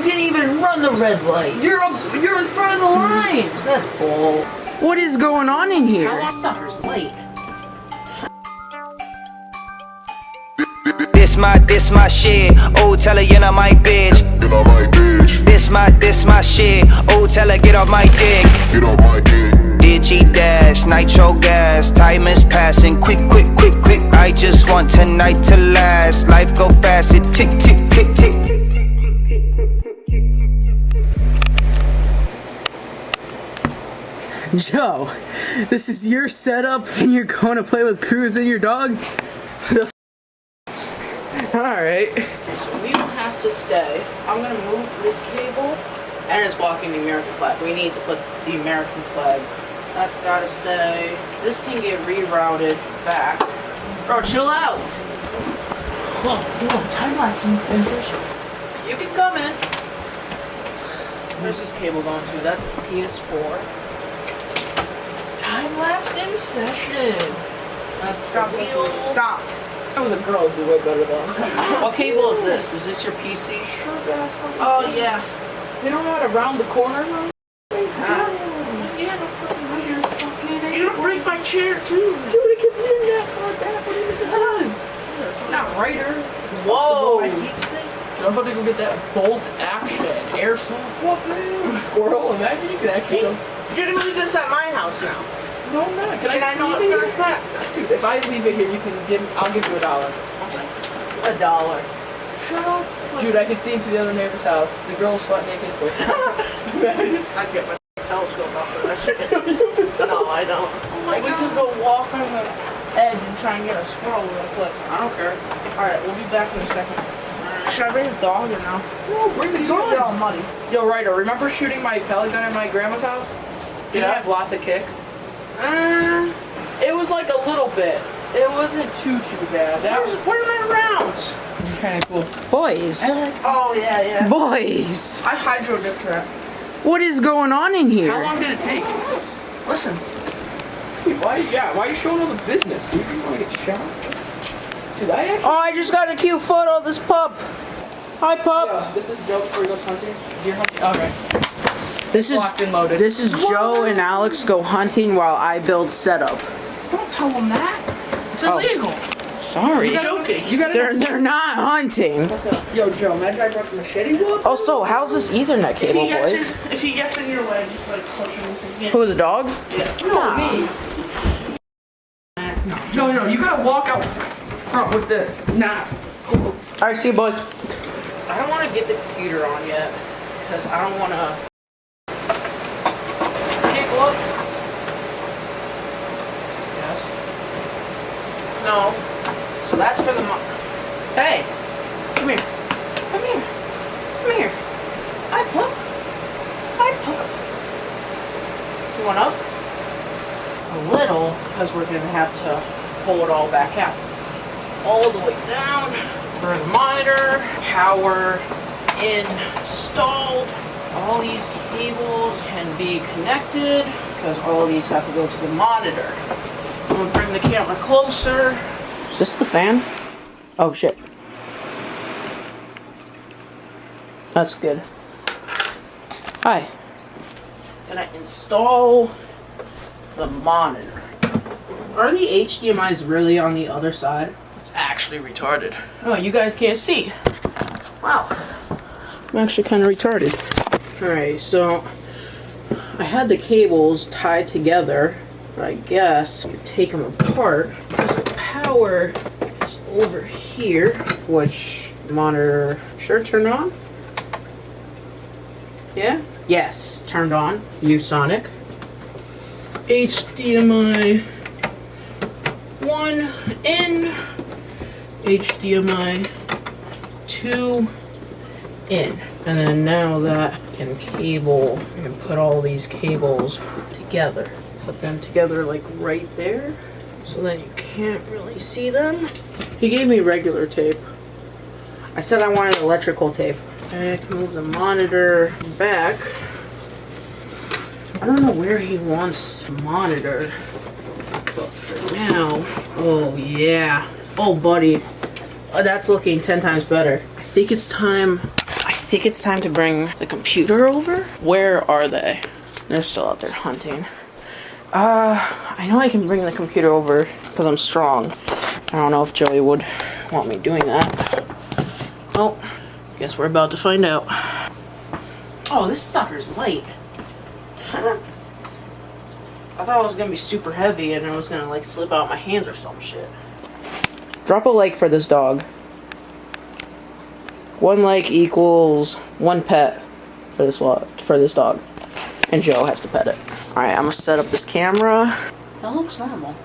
didn't even run the red light. You're in front of the line. That's bull. What is going on in here? How long sucker's late? This my shit. Oh, tell her you're not my bitch. Get off my bitch. This my shit. Oh, tell her get off my dick. Get off my dick. Digi dash, nitro gas. Time is passing, quick. I just want tonight to last. Life go fast, it tick. Joe, this is your setup and you're going to play with Cruz and your dog? Alright. So Mule has to stay. I'm gonna move this cable, and it's blocking the American flag. We need to put the American flag. That's gotta stay. This can get rerouted back. Bro, chill out. Whoa, time lapse in session. You can come in. Where's this cable going to? That's the PS4. Time lapse in session. That's the wheel. Stop. That was a girl do way better though. What cable is this? Is this your PC? Sure, that's fucking. Oh yeah. They don't know how to round the corners. You don't break my chair too. Dude, it gets in that far back. What do you think this is? It's not Ryder. It's Whoa. My feet stink. Dude, I'm about to go get that bolt action airsoft. What man? Squirrel. Imagine you could actually go. You're gonna leave this at my house now. No, I'm not. Can And I know leave it's it for a fact. here? Dude, if I leave it here, you can give. I'll give you $1. $1. Shut up. Dude, I can see into the other neighbor's house. The girl's butt naked. I get my telescope out for that shit. No, I don't. Oh my God. We could go walk on the edge and try and get a squirrel real quick. I don't care. Alright, we'll be back in a second. Should I bring the dog or no? No, bring the He's gonna get all muddy. Yo, Ryder, remember shooting my pellet gun at my grandma's house? Did Yeah. it have lots of kick? It was like a little bit. It wasn't too bad. Where's my rounds? Kind of cool. Boys. Oh, yeah. Boys. I hydro dipped that. What is going on in here? How long did it take? Listen. Dude, why are you showing all the business? Dude, you want to get shot? Dude, I actually... Oh, I just got a cute photo of this pup. Hi, pup. Yo, this is Joe before he goes hunting. Deer hunting? Okay. This is Locked and loaded. This is Joe and Alex go hunting while I build setup. Don't tell them that. It's illegal. Sorry. I'm joking. You gotta... They're not hunting. Yo, Joe, imagine I brought the machete. Also, how's this Ethernet cable, boys? If he gets in your way, just like push him. Who, the dog? No, me. No, you gotta walk out front with the... Nah. Alright, see you, boys. I don't want to get the computer on yet, because I don't want to... Cable up? Yes. No. So that's for the... Hey! Come here. Come here. Hi, pup. You want up? A little, because we're going to have to pull it all back out. All the way down for the monitor, power installed. All these cables can be connected because all these have to go to the monitor. I'm gonna bring the camera closer. Is this the fan? Oh, shit. That's good. Hi. Gonna install the monitor. Are the HDMIs really on the other side? It's actually retarded. Oh, you guys can't see. Wow. I'm actually kind of retarded. Alright, so I had the cables tied together, but I guess I could take them apart because the power is over here. Which monitor should turn on? Yeah? Yes, turned on. ViewSonic. HDMI 1 in. HDMI 2 in. And then now that I can put all these cables together. Put them together like right there. So then you can't really see them. He gave me regular tape. I said I wanted electrical tape. I can move the monitor back. I don't know where he wants the monitor. But for now, oh yeah. Oh buddy, that's looking 10 times better. I think it's time think it's time to bring the computer over. Where are they? They're still out there hunting. I know I can bring the computer over because I'm strong. I don't know if Joey would want me doing that. Well, guess we're about to find out. Oh, this sucker's light. I thought it was gonna be super heavy and it was gonna like slip out my hands or some shit. Drop a like for this dog. 1 like equals 1 pet for this dog. And Joe has to pet it. Alright, I'm gonna set up this camera. That looks normal.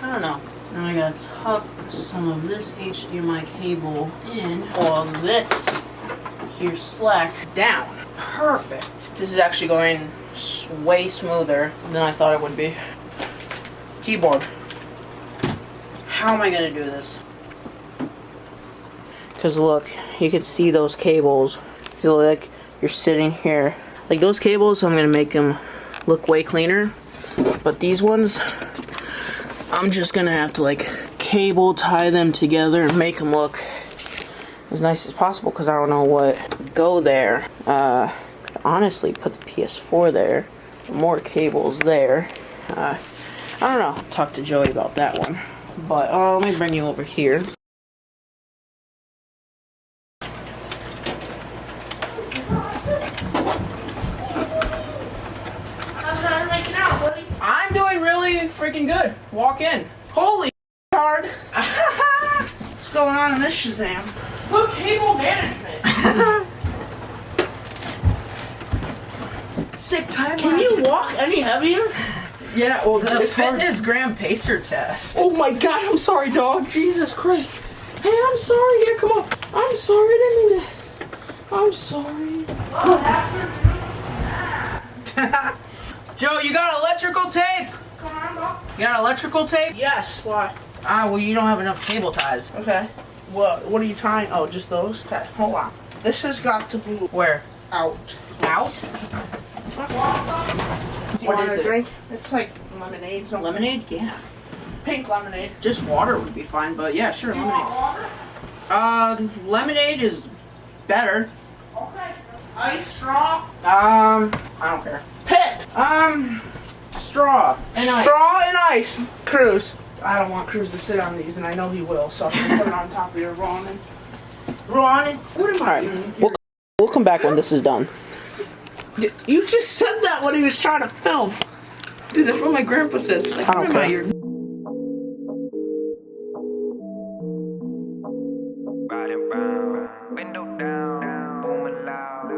I don't know. Now I gotta tuck some of this HDMI cable in while this here slack down. Perfect. This is actually going way smoother than I thought it would be. Keyboard. How am I gonna do this? Because look, you can see those cables. Feel like you're sitting here. Like those cables, I'm gonna make them look way cleaner. But these ones, I'm just gonna have to like cable tie them together and make them look as nice as possible because I don't know what would go there. Honestly, put the PS4 there. More cables there. I don't know. Talk to Joey about that one. But let me bring you over here. I'm doing really freaking good. Walk in. Holy card! What's going on in this Shazam? Look, cable management. Sick time. Can you walk any heavier? Yeah, well, The it's hard. fitness gram pacer test. Oh my god, I'm sorry, dog. Jesus Christ. Hey, I'm sorry. Here, come on. I'm sorry. I didn't mean to. I'm sorry. Joe, you got electrical tape? Come on, Bob. You got electrical tape? Yes, why? Ah, well, you don't have enough cable ties. Okay. What are you tying? Oh, just those? Okay, hold on. This has got to move Where? out. Out? Fuck. Do you What want is a it? drink? It's like lemonade. Something. Lemonade? Yeah. Pink lemonade. Just water would be fine, but yeah, sure, You want lemonade. water? Lemonade is better. Okay. Ice, straw, I don't care. pick. Straw and ice. Straw and ice. Cruz. I don't want Cruz to sit on these, and I know he will, so I'm gonna put it on top of your Ronin. Ronin? What am I doing? We'll come back when this is done. You just said that when he was trying to film. Dude, that's what my grandpa says. He's like, I don't what am I, care. your Riding round, window down, booming loud.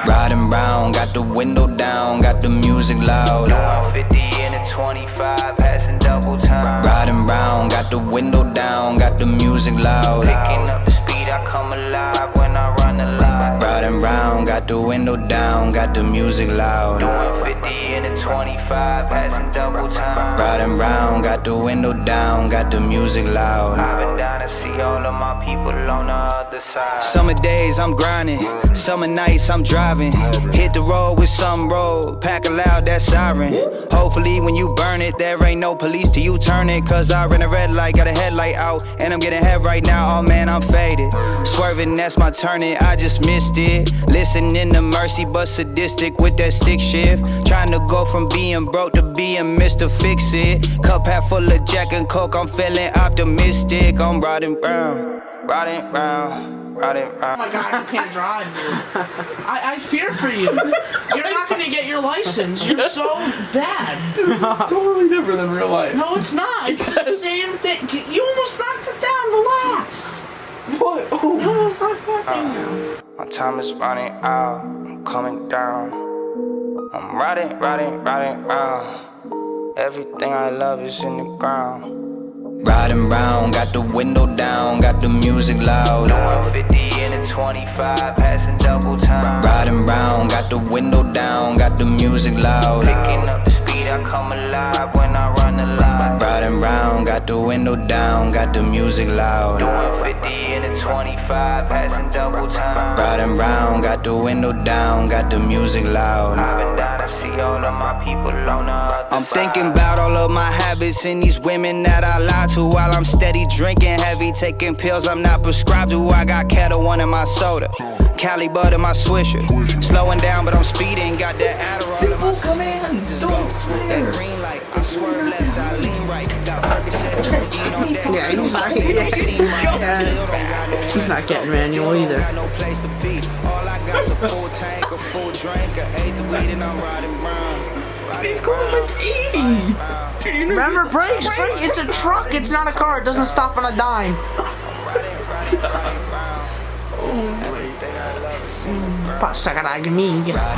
Riding round, got the window down, got the music loud. 50 in a 25, passing double time. Riding round, got the window down, got the music loud. Picking up the speed, I come alive when I run the line. Riding round, got the window down, got the music loud. Doing 50 in a 25, passing double time. Riding round, got the window down, got the music loud. I've been down to see all of my people on the other side. Summer days I'm grinding, summer nights I'm driving. Hit the road with some road, pack a loud that siren. Hopefully when you burn it, there ain't no police till you turn it. Cause I ran a red light, got a headlight out, and I'm getting head right now, oh man I'm faded. Swerving, that's my turning, I just missed it. Listening to Mercy but sadistic with that stick shift. Trying to go from being broke to being Mr. Fix It. Cup half full of Jack and Coke, I'm feeling optimistic. I'm riding round, riding round, riding Oh round. my god, you can't drive, dude. I fear for you. You're not gonna get your license. You're so bad. totally different than real life. No, it's not. It's the same thing. You almost knocked it down. Relax. What? You Oh. almost knocked that thing down. My time is running out, I'm coming down. I'm riding, riding, riding round. Everything I love is in the ground. Riding round, got the window down, got the music loud. 50 in a 25, passing double time. Riding round, got the window down, got the music loud. Picking up the speed, I come alive when I run the line. Riding round, got the window down, got the music loud. Doing 50 in a 25, passing double time. Riding round, got the window down, got the music loud. I've been down to I see all of my people on the other I'm side. thinking about all of my habits and these women that I lie to while I'm steady drinking heavy, taking pills I'm not prescribed to. I got Kettle One in my soda, Cali Bud in my Swisher. Slowing down, but I'm speeding. Got that Adderall in my Simple commands, don't swear. that green light. I swerve left, I lean right. Got Percocet, Georgine on deck. Yeah, he's not. He's not getting manual either. Got no place to be. All I got's a full tank, a full drink, I ate the weed and I'm riding brown. He's going like 80. Dude, you know Remember, brakes, brake. It's a truck. It's not a car. It doesn't stop on a dime.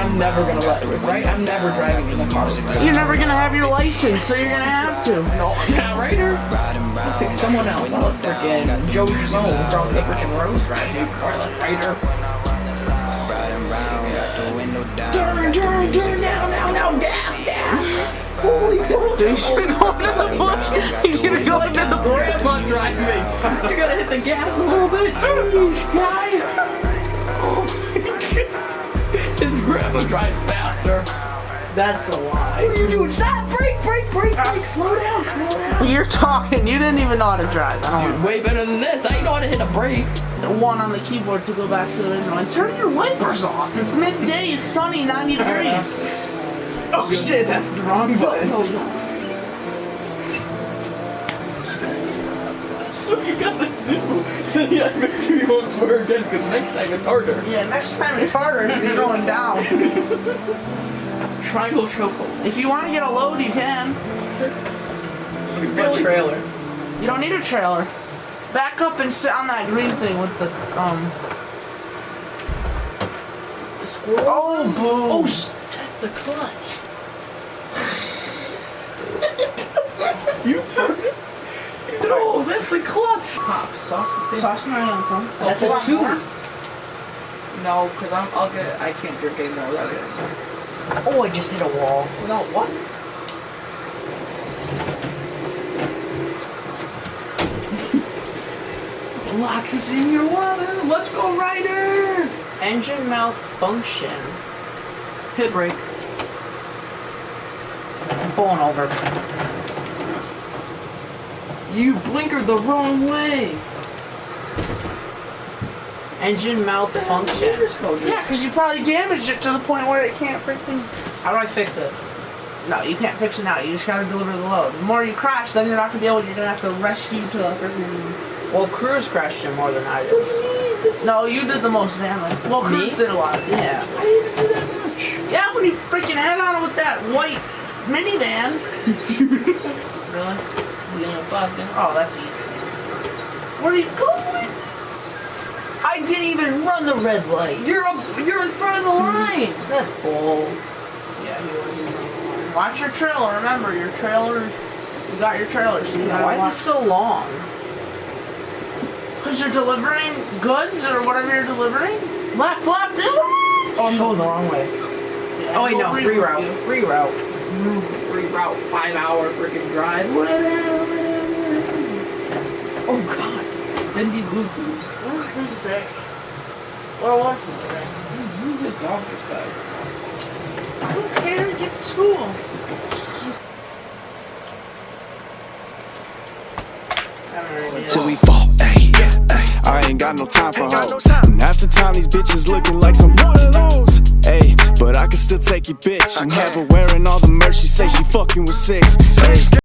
I'm never gonna let it, right? I'm never driving in the car with that. You're never gonna have your license, so you're gonna have to. No, yeah, Ryder. I'll pick someone else. I'll let freaking Joey Smo across the freaking road drive me before I let Ryder. Turn, now, gas. Holy God. He's gonna go into the bush. He's gonna go into the bush. Grandma driving. You gotta hit the gas a little bit. Jeez, guy. Oh my God. His grandma drives faster. That's a lie. What are you doing? Stop! Brake! Slow down. You're talking. You didn't even know how to drive. I don't Dude, way better than this. I know how to hit a brake. know. One on the keyboard to go back to the original. And turn your wipers off. It's midday. It's sunny, 90 degrees. Oh shit, that's the wrong button. No. What you gotta do? Yeah, make sure you won't swear again, because next time it's harder. Yeah, next time it's harder. You're going down. Triangle chokehold. If you want to get a load, you can. What trailer? You don't need a trailer. Back up and sit on that green thing with the squirrel. Oh, boom. Oh, that's the clutch. You heard it? He said, oh, that's the clutch. Pop, sauce to save. Sauce Marion from. That's a That's two. more. No, because I can't drink anymore without it. Oh, I just hit a wall. Without what? Locks us in your water. Let's go, Ryder. Engine malfunction. Hit brake. I'm pulling over. You blinkered the wrong way. Engine malfunction. Yeah, because you probably damaged it to the point where it can't freaking... How do I fix it? No, you can't fix it now. You just gotta deliver the load. The more you crash, then you're not gonna be able... You're gonna have to rescue to a freaking... Well, Cruz crashed him more than I did. No, you did the most damage. Well, Cruz did a lot. Yeah. I didn't even do that much. Yeah, when he freaking head on with that white minivan. Really? The only class, yeah. Oh, that's easy. Where are you going? I didn't even run the red light. You're in front of the line. That's bull. Yeah, he was. Watch your trailer. Remember, your trailer. You got your trailer, so you gotta Why is watch. this so long? Because you're delivering goods or whatever you're delivering. Left, do the Oh, I'm going the wrong way. Yeah, Oh wait, no, we'll reroute reroute. Reroute. Reroute 5-hour freaking drive. Whatever. Oh God. Cindy Lou Lou. What did you say? What was it? You just dogged this guy. I don't care. Get to school. Till we fall, ayy, ayy. I ain't got no time for hoes. And half the time these bitches looking like some one of those. Ayy, but I can still take your bitch and have her wearing all the merch. She say she fucking with 6. Ayy.